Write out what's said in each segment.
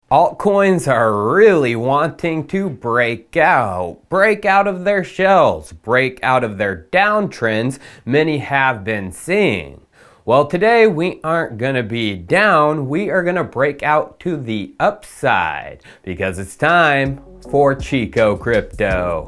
Altcoins are really wanting to break out of their shells, break out of their downtrends many have been seeing. Well, today we aren't going to be down, we are going to break out to the upside because it's time for Chico Crypto.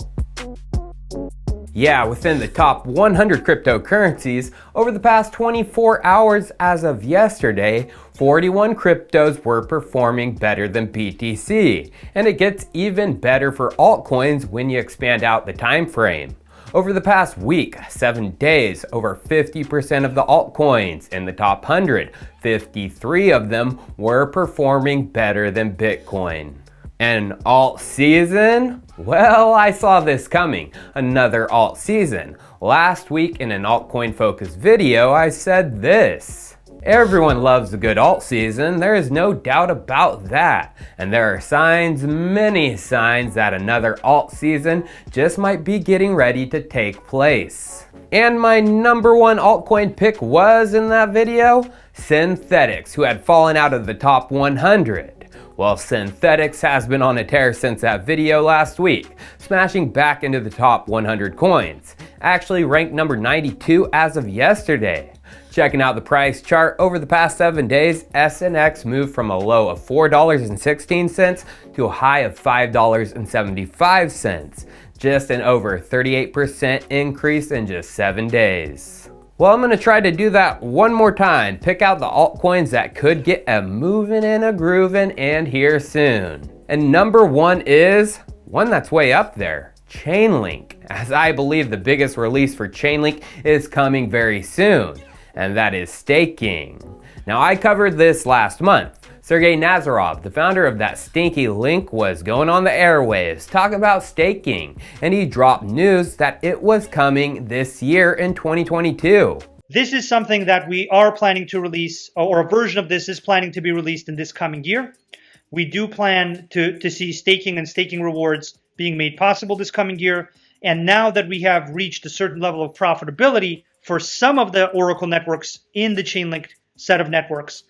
Yeah, within the top 100 cryptocurrencies, over the past 24 hours as of yesterday, 41 cryptos were performing better than BTC. And it gets even better for altcoins when you expand out the time frame. Over the past week, 7 days, over 50% of the altcoins in the top 100, 53 of them were performing better than Bitcoin. An alt season? Well, I saw this coming. Another alt season. Last week in an altcoin focused video, I said this. Everyone loves a good alt season, there is no doubt about that. And there are signs, many signs, that another alt season just might be getting ready to take place. And my number one altcoin pick was in that video, Synthetics, who had fallen out of the top 100. Well, Synthetics has been on a tear since that video last week, smashing back into the top 100 coins. Actually ranked number 92 as of yesterday. Checking out the price chart, over the past 7 days, SNX moved from a low of $4.16 to a high of $5.75. Just an over 38% increase in just 7 days. Well, I'm going to try to do that one more time. Pick out the altcoins that could get a moving and a grooving and here soon. And number one is one that's way up there, Chainlink, as I believe the biggest release for Chainlink is coming very soon, and that is staking. Now, I covered this last month. Sergey Nazarov, the founder of that stinky link, was going on the airwaves talking about staking, and he dropped news that it was coming this year in 2022. This is something that we are planning to release, or a version of this is planning to be released in this coming year. We do plan to see staking and staking rewards being made possible this coming year. And now that we have reached a certain level of profitability for some of the Oracle networks in the Chainlink set of networks,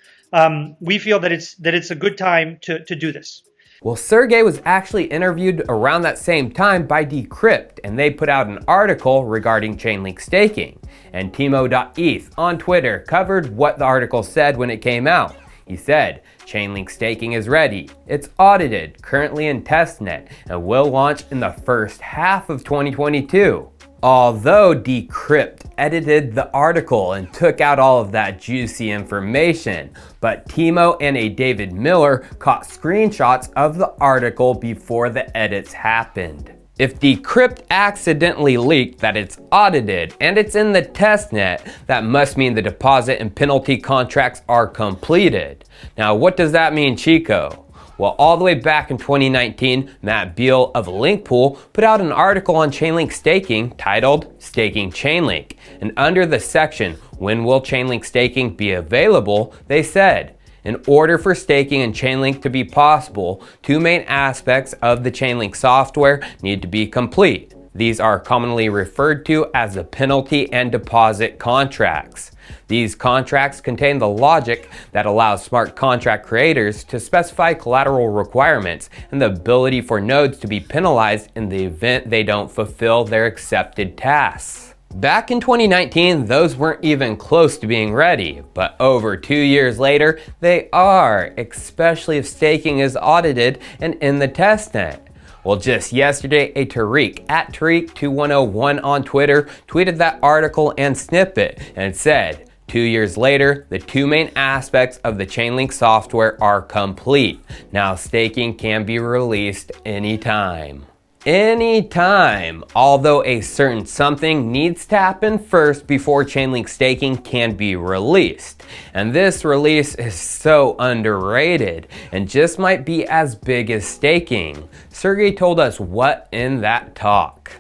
we feel that it's a good time to do this. Well, Sergey was actually interviewed around that same time by Decrypt, and they put out an article regarding Chainlink staking. And Timo.eth on Twitter covered what the article said when it came out. He said, Chainlink staking is ready. It's audited, currently in testnet, and will launch in the first half of 2022. Although Decrypt edited the article and took out all of that juicy information, but Timo and a David Miller caught screenshots of the article before the edits happened. If Decrypt accidentally leaked that it's audited and it's in the testnet, that must mean the deposit and penalty contracts are completed. Now, what does that mean, Chico? Well, all the way back in 2019, Matt Beal of Linkpool put out an article on Chainlink staking titled Staking Chainlink. And under the section, When Will Chainlink Staking Be Available?, they said, in order for staking in Chainlink to be possible, two main aspects of the Chainlink software need to be complete. These are commonly referred to as the penalty and deposit contracts. These contracts contain the logic that allows smart contract creators to specify collateral requirements and the ability for nodes to be penalized in the event they don't fulfill their accepted tasks. Back in 2019, those weren't even close to being ready, but over 2 years later, they are, especially if staking is audited and in the testnet. Well, just yesterday, a Tariq at Tariq2101 on Twitter tweeted that article and snippet and said, 2 years later, the two main aspects of the Chainlink software are complete. Now staking can be released anytime. Anytime, although a certain something needs to happen first before Chainlink staking can be released. And this release is so underrated and just might be as big as staking. Sergey told us what in that talk.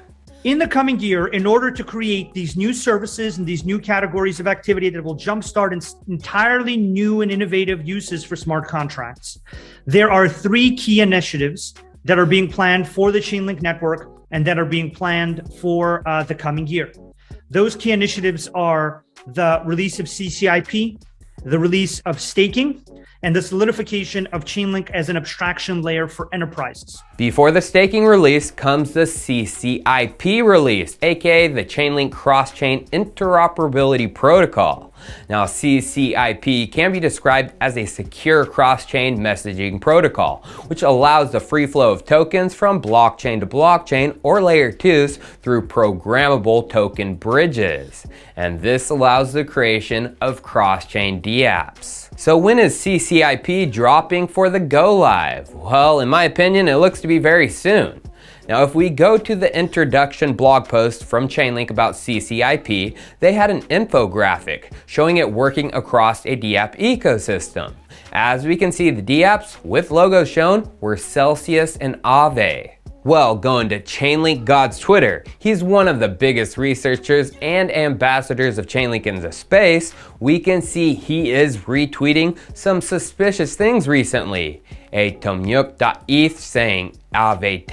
In the coming year, in order to create these new services and these new categories of activity that will jumpstart entirely new and innovative uses for smart contracts, there are 3 key initiatives that are being planned for the Chainlink network and that are being planned for the coming year. Those key initiatives are the release of CCIP, the release of staking, and the solidification of Chainlink as an abstraction layer for enterprises. Before the staking release comes the CCIP release, aka the Chainlink Cross-Chain Interoperability Protocol. Now, CCIP can be described as a secure cross-chain messaging protocol, which allows the free flow of tokens from blockchain to blockchain or layer 2s through programmable token bridges. And this allows the creation of cross-chain dApps. So when is CCIP dropping for the go live? Well, in my opinion, it looks to be very soon. Now, if we go to the introduction blog post from Chainlink about CCIP, they had an infographic showing it working across a dApp ecosystem. As we can see, the dApps with logos shown were Celsius and Aave. Well, going to Chainlink God's Twitter, he's one of the biggest researchers and ambassadors of Chainlink in the space. We can see he is retweeting some suspicious things recently. A Tomyuk.eth saying Aave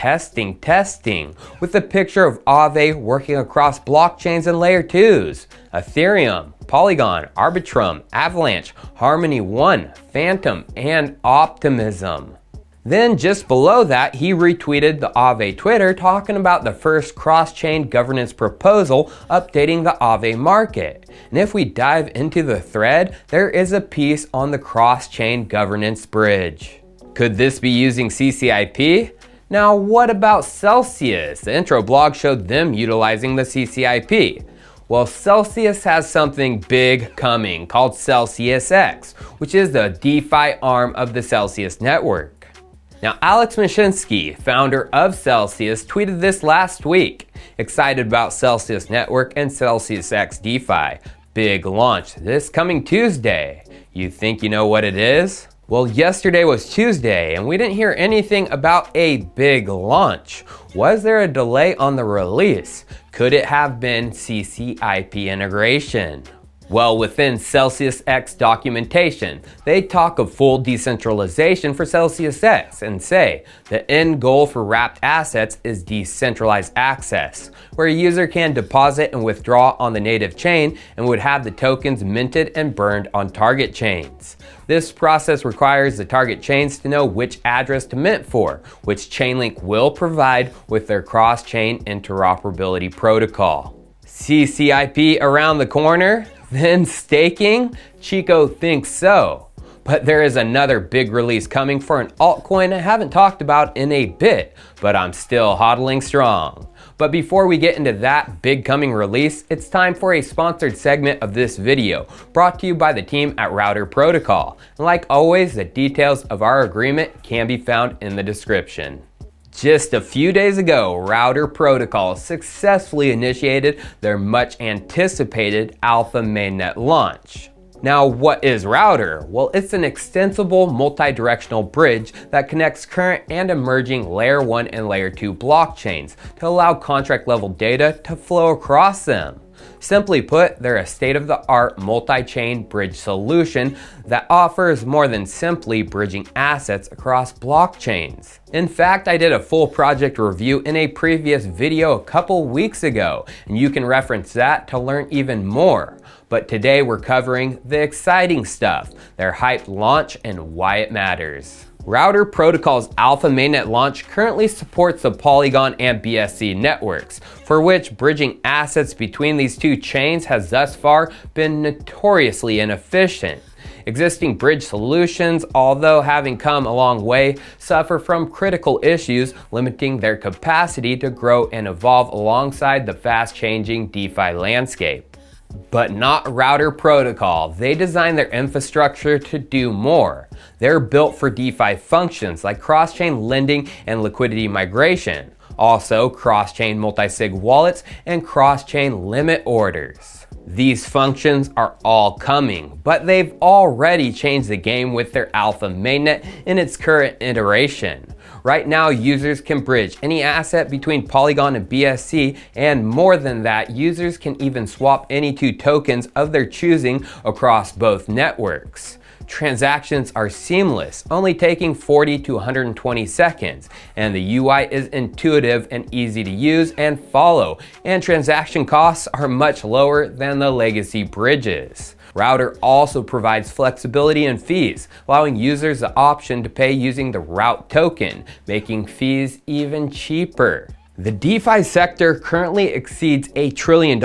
testing, with a picture of Aave working across blockchains and layer 2s. Ethereum, Polygon, Arbitrum, Avalanche, Harmony One, Phantom, and Optimism. Then just below that, he retweeted the Aave Twitter talking about the first cross-chain governance proposal updating the Aave market. And if we dive into the thread, there is a piece on the cross-chain governance bridge. Could this be using CCIP? Now, what about Celsius? The intro blog showed them utilizing the CCIP. Well, Celsius has something big coming called Celsius X, which is the DeFi arm of the Celsius network. Now, Alex Mashinsky, founder of Celsius, tweeted this last week. Excited about Celsius Network and Celsius X DeFi. Big launch this coming Tuesday. You think you know what it is? Well, yesterday was Tuesday and we didn't hear anything about a big launch. Was there a delay on the release? Could it have been CCIP integration? Well, within Celsius X documentation, they talk of full decentralization for Celsius X and say the end goal for wrapped assets is decentralized access, where a user can deposit and withdraw on the native chain and would have the tokens minted and burned on target chains. This process requires the target chains to know which address to mint for, which Chainlink will provide with their cross-chain interoperability protocol. CCIP around the corner? Then staking? Chico thinks so. But there is another big release coming for an altcoin I haven't talked about in a bit, but I'm still hodling strong. But before we get into that big coming release, it's time for a sponsored segment of this video, brought to you by the team at Router Protocol. And like always, the details of our agreement can be found in the description. Just a few days ago, Router Protocol successfully initiated their much anticipated alpha mainnet launch. Now, what is Router? Well, it's an extensible multi-directional bridge that connects current and emerging layer 1 and layer 2 blockchains to allow contract level data to flow across them. Simply put, they're a state-of-the-art multi-chain bridge solution that offers more than simply bridging assets across blockchains. In fact, I did a full project review in a previous video a couple weeks ago, and you can reference that to learn even more. But today we're covering the exciting stuff, their hyped launch and why it matters. Router Protocol's alpha mainnet launch currently supports the Polygon and BSC networks, for which bridging assets between these two chains has thus far been notoriously inefficient. Existing bridge solutions, although having come a long way, suffer from critical issues limiting their capacity to grow and evolve alongside the fast-changing DeFi landscape. But not Router Protocol. They designed their infrastructure to do more. They're built for DeFi functions like cross-chain lending and liquidity migration. Also, cross-chain multi-sig wallets and cross-chain limit orders. These functions are all coming, but they've already changed the game with their alpha mainnet in its current iteration. Right now, users can bridge any asset between Polygon and BSC, and more than that, users can even swap any two tokens of their choosing across both networks. Transactions are seamless, only taking 40 to 120 seconds, and the UI is intuitive and easy to use and follow, and transaction costs are much lower than the legacy bridges. Router also provides flexibility in fees, allowing users the option to pay using the route token, making fees even cheaper. The DeFi sector currently exceeds $1 trillion,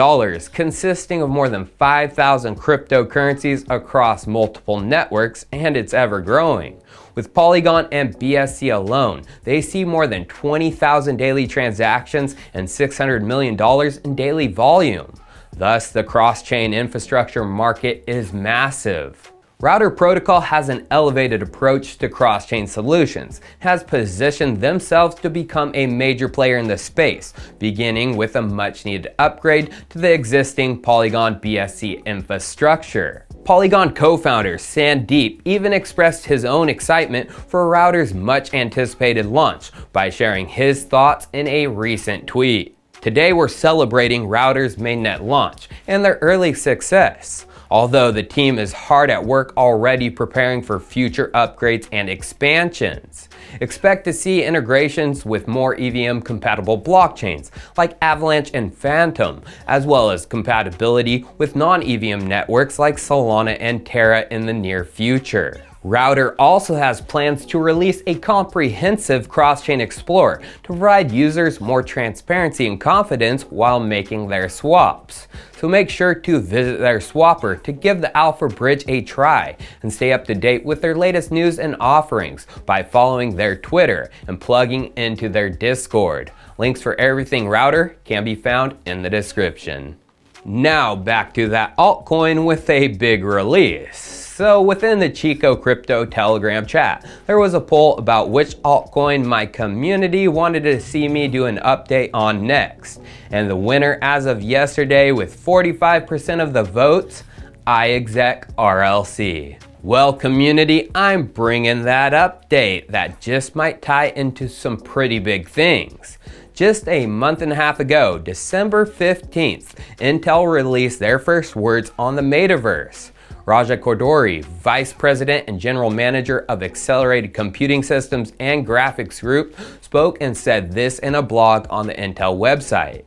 consisting of more than 5,000 cryptocurrencies across multiple networks, and it's ever growing. With Polygon and BSC alone, they see more than 20,000 daily transactions and $600 million in daily volume. Thus, the cross-chain infrastructure market is massive. Router Protocol has an elevated approach to cross-chain solutions, has positioned themselves to become a major player in the space, beginning with a much-needed upgrade to the existing Polygon BSC infrastructure. Polygon co-founder Sandeep even expressed his own excitement for Router's much-anticipated launch by sharing his thoughts in a recent tweet. Today we're celebrating Router's mainnet launch and their early success. Although the team is hard at work already preparing for future upgrades and expansions. Expect to see integrations with more EVM-compatible blockchains like Avalanche and Phantom, as well as compatibility with non-EVM networks like Solana and Terra in the near future. Router also has plans to release a comprehensive cross-chain explorer to provide users more transparency and confidence while making their swaps. So make sure to visit their swapper to give the Alpha Bridge a try and stay up to date with their latest news and offerings by following their Twitter and plugging into their Discord. Links for everything Router can be found in the description. Now back to that altcoin with a big release. So within the Chico Crypto Telegram chat, there was a poll about which altcoin my community wanted to see me do an update on next. And the winner as of yesterday with 45% of the votes, iExec RLC. Well, community, I'm bringing that update that just might tie into some pretty big things. Just a month and a half ago, December 15th, Intel released their first words on the Metaverse. Raja Koduri, Vice President and General Manager of Accelerated Computing Systems and Graphics Group, spoke and said this in a blog on the Intel website.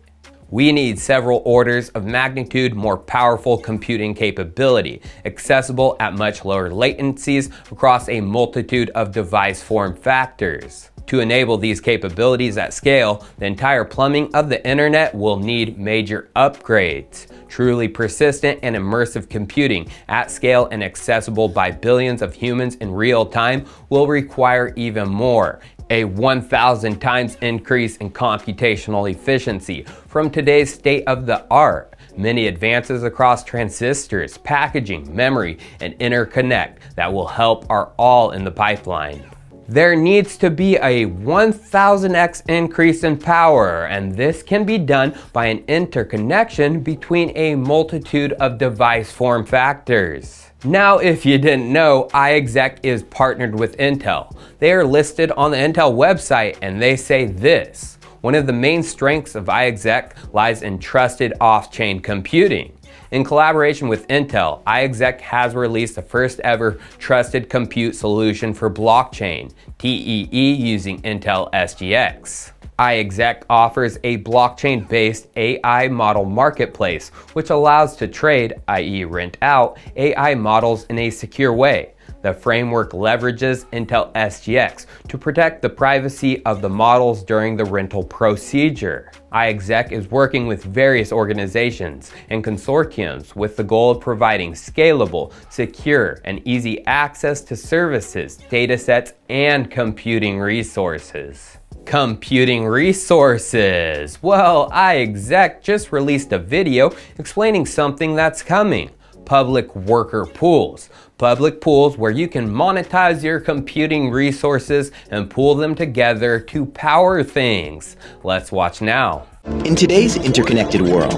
We need several orders of magnitude more powerful computing capability, accessible at much lower latencies across a multitude of device form factors. To enable these capabilities at scale, the entire plumbing of the internet will need major upgrades. Truly persistent and immersive computing at scale and accessible by billions of humans in real time will require even more. A 1,000 times increase in computational efficiency from today's state of the art. Many advances across transistors, packaging, memory, and interconnect that will help are all in the pipeline. There needs to be a 1000x increase in power, and this can be done by an interconnection between a multitude of device form factors. Now, if you didn't know, iExec is partnered with Intel. They are listed on the Intel website, and they say this: one of the main strengths of iExec lies in trusted off-chain computing. In collaboration with Intel, iExec has released the first ever trusted compute solution for blockchain, TEE, using Intel SGX. iExec offers a blockchain-based AI model marketplace, which allows to trade, i.e. rent out, AI models in a secure way. The framework leverages Intel SGX to protect the privacy of the models during the rental procedure. iExec is working with various organizations and consortiums with the goal of providing scalable, secure, and easy access to services, datasets, and computing resources. Computing resources. Well, iExec just released a video explaining something that's coming. Public worker pools. Public pools where you can monetize your computing resources and pool them together to power things. Let's watch now. In today's interconnected world,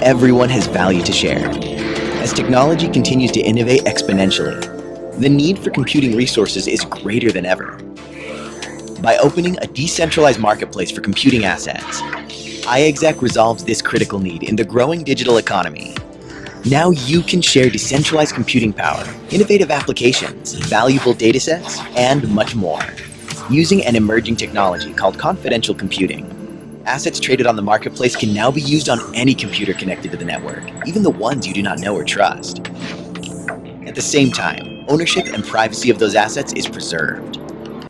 everyone has value to share. As technology continues to innovate exponentially, the need for computing resources is greater than ever. By opening a decentralized marketplace for computing assets, iExec resolves this critical need in the growing digital economy. Now you can share decentralized computing power, innovative applications, valuable datasets, and much more. Using an emerging technology called confidential computing, assets traded on the marketplace can now be used on any computer connected to the network, even the ones you do not know or trust. At the same time, ownership and privacy of those assets is preserved.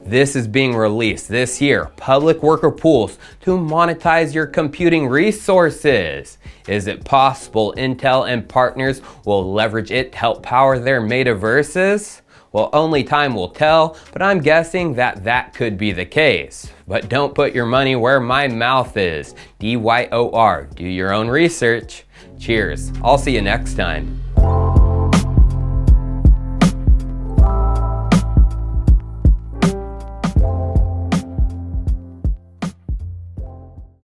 This is being released this year, public worker pools to monetize your computing resources. Is it possible Intel and partners will leverage it to help power their metaverses? Well, only time will tell, but I'm guessing that could be the case. But don't put your money where my mouth is. DYOR. Do your own research. Cheers. I'll see you next time.